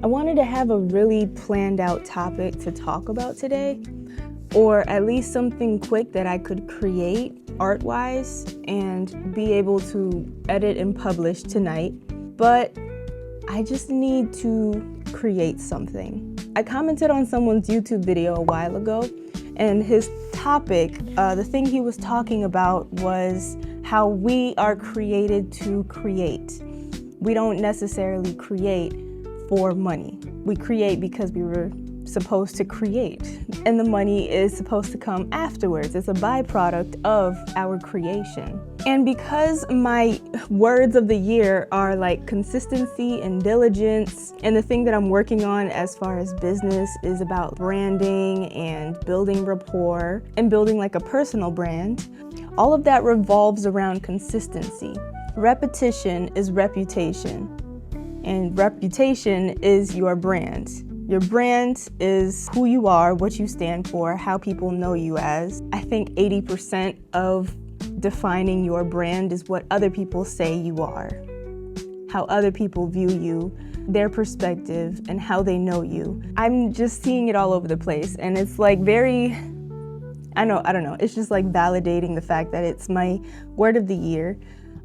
I wanted to have a really planned out topic to talk about today, or at least something quick that I could create art-wise and be able to edit and publish tonight. But I just need to create something. I commented on someone's YouTube video a while ago, and his topic, the thing he was talking about was how we are created to create. We don't necessarily create for money. We create because we were supposed to create, and the money is supposed to come afterwards. It's a byproduct of our creation. And because my words of the year are like consistency and diligence, and the thing that I'm working on as far as business is about branding and building rapport and building like a personal brand, all of that revolves around consistency. Repetition is reputation, and reputation is your brand. Your brand is who you are, what you stand for, how people know you as. I think 80% of defining your brand is what other people say you are, how other people view you, their perspective, and how they know you. I'm just seeing it all over the place, and it's like very, I don't know, it's just like validating the fact that it's my word of the year.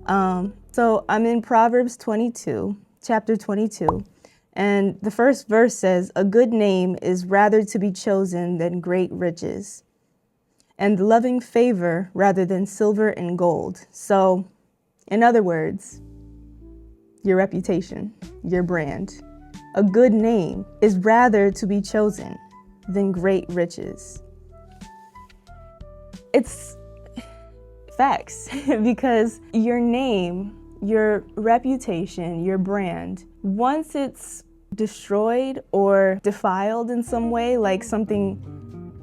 So I'm in Proverbs 22, chapter 22. And the first verse says, "A good name is rather to be chosen than great riches, and loving favor rather than silver and gold." So, in other words, your reputation, your brand. A good name is rather to be chosen than great riches. It's facts, because your name, your reputation, your brand, once it's destroyed or defiled in some way, like something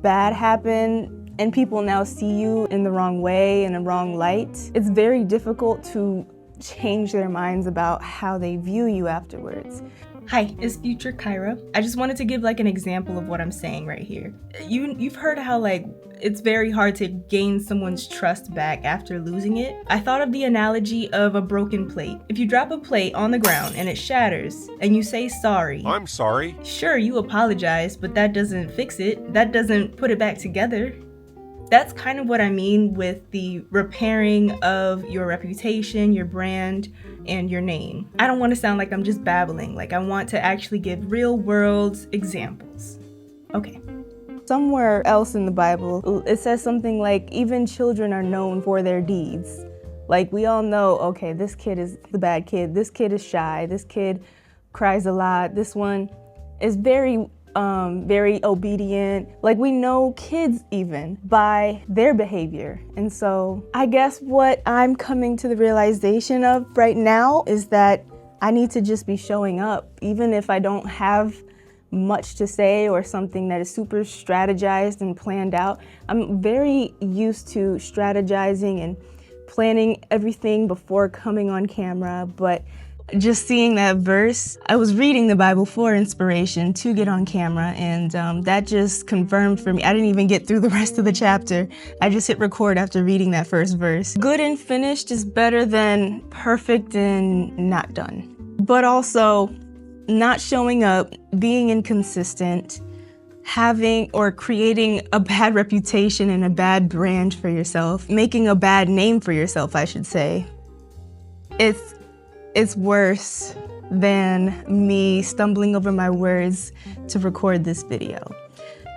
bad happened and people now see you in the wrong way, in a wrong light, it's very difficult to change their minds about how they view you afterwards. Hi, it's Future Kyra. I just wanted to give like an example of what I'm saying right here. You've heard how like it's very hard to gain someone's trust back after losing it. I thought of the analogy of a broken plate. If you drop a plate on the ground and it shatters and you say sorry. I'm sorry. Sure, you apologize, but that doesn't fix it. That doesn't put it back together. That's kind of what I mean with the repairing of your reputation, your brand, and your name. I don't want to sound like I'm just babbling. Like, I want to actually give real world examples. Okay. Somewhere else in the Bible, it says something like, even children are known for their deeds. Like, we all know, okay, this kid is the bad kid, this kid is shy, this kid cries a lot, this one is very obedient. Like, we know kids even by their behavior. And so I guess what I'm coming to the realization of right now is that I need to just be showing up, even if I don't have much to say or something that is super strategized and planned out. I'm very used to strategizing and planning everything before coming on camera, but just seeing that verse, I was reading the Bible for inspiration to get on camera, and that just confirmed for me. I didn't even get through the rest of the chapter. I just hit record after reading that first verse. Good and finished is better than perfect and not done. But also, not showing up, being inconsistent, having or creating a bad reputation and a bad brand for yourself, making a bad name for yourself, I should say. It's worse than me stumbling over my words to record this video.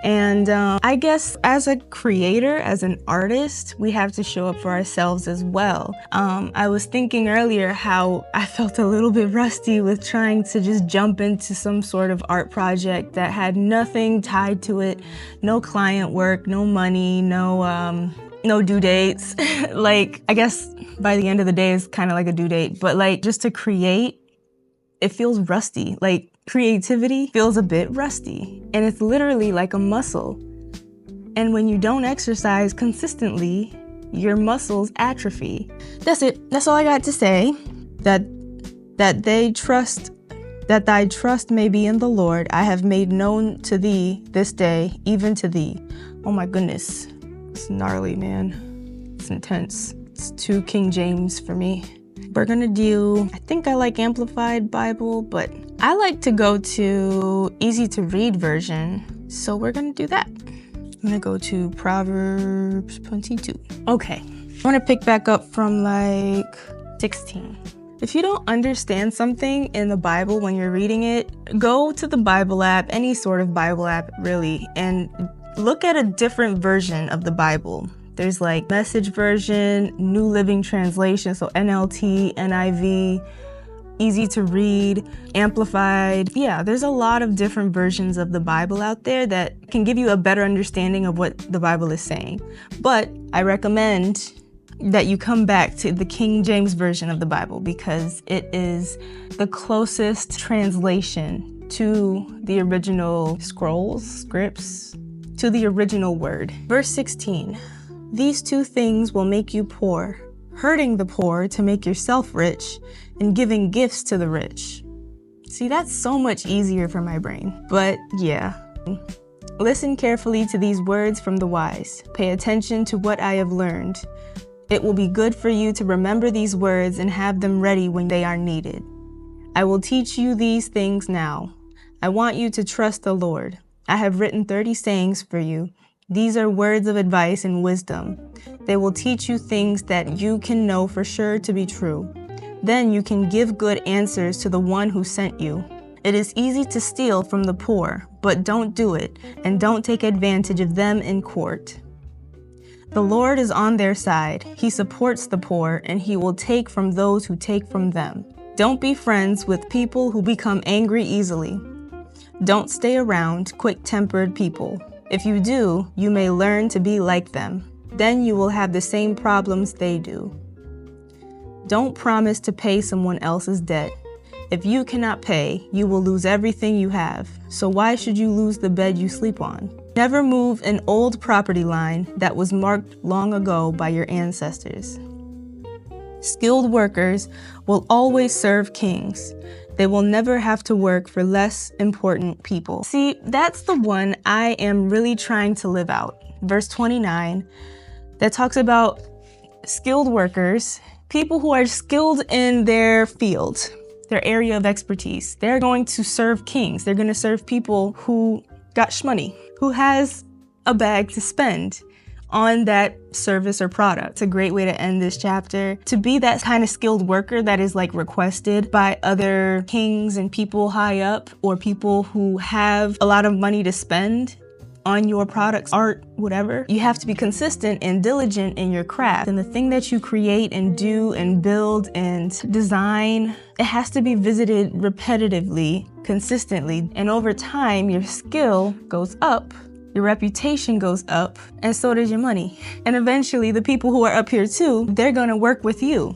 And I guess as a creator, as an artist, we have to show up for ourselves as well. I was thinking earlier how I felt a little bit rusty with trying to just jump into some sort of art project that had nothing tied to it, no client work, no money, no due dates. Like, I guess by the end of the day is kind of like a due date, but like just to create, it feels rusty. Like, creativity feels a bit rusty, and it's literally like a muscle. And when you don't exercise consistently, your muscles atrophy. That's it. That's all I got to say. That thy trust may be in the Lord. I have made known to thee this day, even to thee. Oh my goodness. It's gnarly, man. It's intense. It's too King James for me. We're gonna do, I think I like Amplified Bible, but I like to go to easy to read version, so we're gonna do that. I'm gonna go to Proverbs 22. Okay, I'm gonna pick back up from like 16. If you don't understand something in the Bible when you're reading it, go to the Bible app, any sort of Bible app really, and look at a different version of the Bible. There's like Message version, New Living Translation, so NLT, NIV, easy to read, amplified. Yeah, there's a lot of different versions of the Bible out there that can give you a better understanding of what the Bible is saying. But I recommend that you come back to the King James Version of the Bible because it is the closest translation to the original scripts, to the original word. Verse 16, these two things will make you poor, hurting the poor to make yourself rich, and giving gifts to the rich. See, that's so much easier for my brain. But yeah. Listen carefully to these words from the wise. Pay attention to what I have learned. It will be good for you to remember these words and have them ready when they are needed. I will teach you these things now. I want you to trust the Lord. I have written 30 sayings for you. These are words of advice and wisdom. They will teach you things that you can know for sure to be true. Then you can give good answers to the one who sent you. It is easy to steal from the poor, but don't do it, and don't take advantage of them in court. The Lord is on their side. He supports the poor, and he will take from those who take from them. Don't be friends with people who become angry easily. Don't stay around quick-tempered people. If you do, you may learn to be like them. Then you will have the same problems they do. Don't promise to pay someone else's debt. If you cannot pay, you will lose everything you have. So why should you lose the bed you sleep on? Never move an old property line that was marked long ago by your ancestors. Skilled workers will always serve kings. They will never have to work for less important people. See, that's the one I am really trying to live out. Verse 29, that talks about skilled workers, people who are skilled in their field, their area of expertise. They're going to serve kings. They're going to serve people who got shmoney, who has a bag to spend on that service or product. It's a great way to end this chapter. To be that kind of skilled worker that is like requested by other kings and people high up, or people who have a lot of money to spend on your products, art, whatever. You have to be consistent and diligent in your craft. And the thing that you create and do and build and design, it has to be visited repetitively, consistently. And over time, your skill goes up, your reputation goes up, and so does your money. And eventually, the people who are up here too, they're gonna work with you.